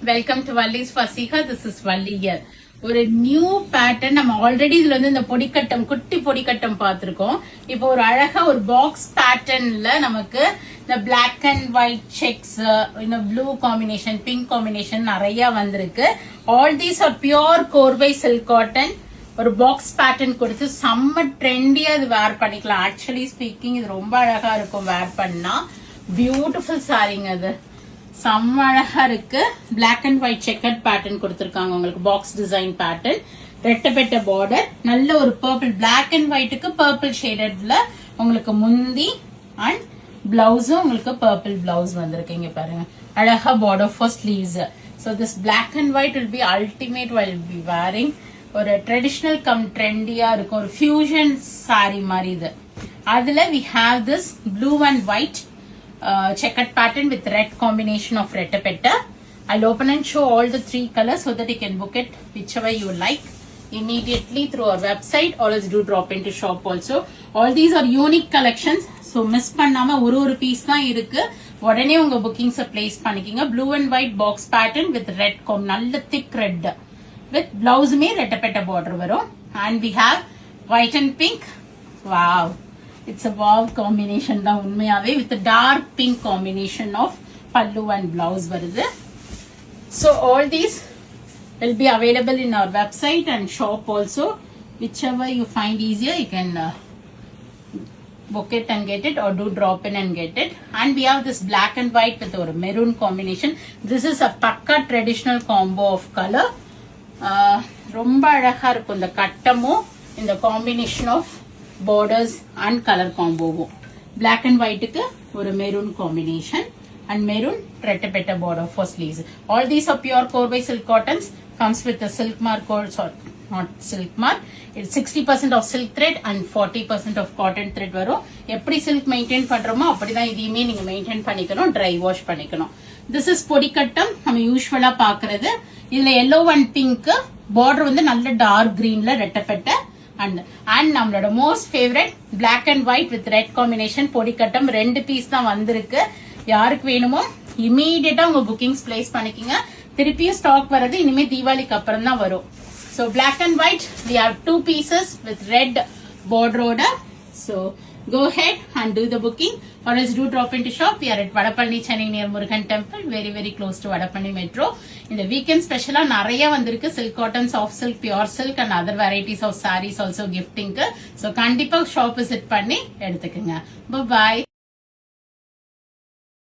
Welcome to Valli's ஃபசிகா. This is Valli here. ஒரு new pattern. நம்ம ஆல்ரெடி இதுல வந்து இந்த பொடிக்கட்டம், குட்டி பொடிக்கட்டம் பார்த்திருக்கோம். இப்போ ஒரு அழகா ஒரு பாக்ஸ் பேட்டர்ன்ல நமக்கு இந்த black and white checks, blue combination, pink combination நிறைய வந்திருக்கு. ஆல் தீஸ் ஆர் பியோர் கோர்வை சில்க் காட்டன். ஒரு பாக்ஸ் பேட்டர்ன் கொடுத்து செம்ம ட்ரெண்டியா இது வேர் பண்ணிக்கலாம். ஆக்சுவலி ஸ்பீக்கிங் இது ரொம்ப அழகா இருக்கும் வேர் பண்ணா. பியூட்டிஃபுல் சாரிங்க அது, செம்ம அழகா இருக்கு. Black and white checkered pattern கொடுத்திருக்காங்க உங்களுக்கு. பாக்ஸ் டிசைன் பேட்டர்ன், ரெட்டப்பெட்ட பார்டர், நல்ல ஒரு பர்பிள், பிளாக் அண்ட் ஒயிட்டுக்கு பர்பிள் ஷேடட்ல உங்களுக்கு முந்தி அண்ட் பிளவுஸும் உங்களுக்கு பர்பிள் பிளவுஸ் வந்திருக்கு. இங்க பாருங்க, அழகா border for sleeves. So this black and white will be ultimate while be wearing. ஒரு ட்ரெடிஷனல் கம் ட்ரெண்டியா இருக்கும், ஒரு ஃபியூஷன் சாரி மாதிரி இது. அதுல we have this blue and white checkered pattern with red combination of rettapetta. I'll open and show all the 3 colors so that you can book it whichever you like immediately through our website, or else do drop into shop also. All these are unique collections, so miss பண்ணாம ஒரு piece தான் இருக்கு. உடனே உங்க bookings place பண்ணிக்கங்க. blue and white box pattern with red நல்ல thick red with blouse-மே rettapetta border வரும். And we have white and pink. Wow, it's a wow combination தான் உண்மையாவே, with a dark pink combination of pallu and blouse வருது. So all these will be available in our website and shop also. Whichever you find easier, you can book it and get it, or do drop in and get it. And we have this black and white with a maroon combination. This is a pakka traditional combo of color. ரொம்ப அழகா இருக்கும் இந்த கட்டமும் இந்த combination of borders and color combo. Black and white க்கு ஒரு maroon combination and maroon rettapetta border for sleeves. All these are pure Korbai silk cottons. Comes with a silk mark, or not silk mark. It's 60% of silk thread and 40% of cotton thread வரும். எப்படி silk maintain பண்றோமோ அப்படிதான் இதையுமே நீங்க maintain பண்ணிக்கணும், dry wash பண்ணிக்கணும். This is பொடிக்கட்டம், நம்ம யூஸ்வலா பாக்குறது. இதுல yellow and pink, border வந்து நல்ல dark greenல rettapetta. And நம்மளோட most favourite black and white with red combination பொடிக்கட்டம். 2 பீஸ் தான் வந்திருக்கு. யாருக்கு வேணுமோ இமீடியட்டா உங்க புக்கிங்ஸ் பிளேஸ் பண்ணிக்கங்க. திருப்பியும் ஸ்டாக் வர்றது இனிமே தீபாவளிக்கு அப்புறம் தான் வரும். So black and white we have 2 pieces with red border. So go ahead and do the booking, or else do drop into shop. We are at Vadapalli, Chennai, near Murugan Temple, very close to Vadapalli Metro. In the weekend special நிறைய வந்திருக்கு. silk cotton, soft silk, pure silk and other varieties of sarees also gifting. So கண்டிப்பா shop visit பண்ணி எடுத்துக்கங்க. Bye bye.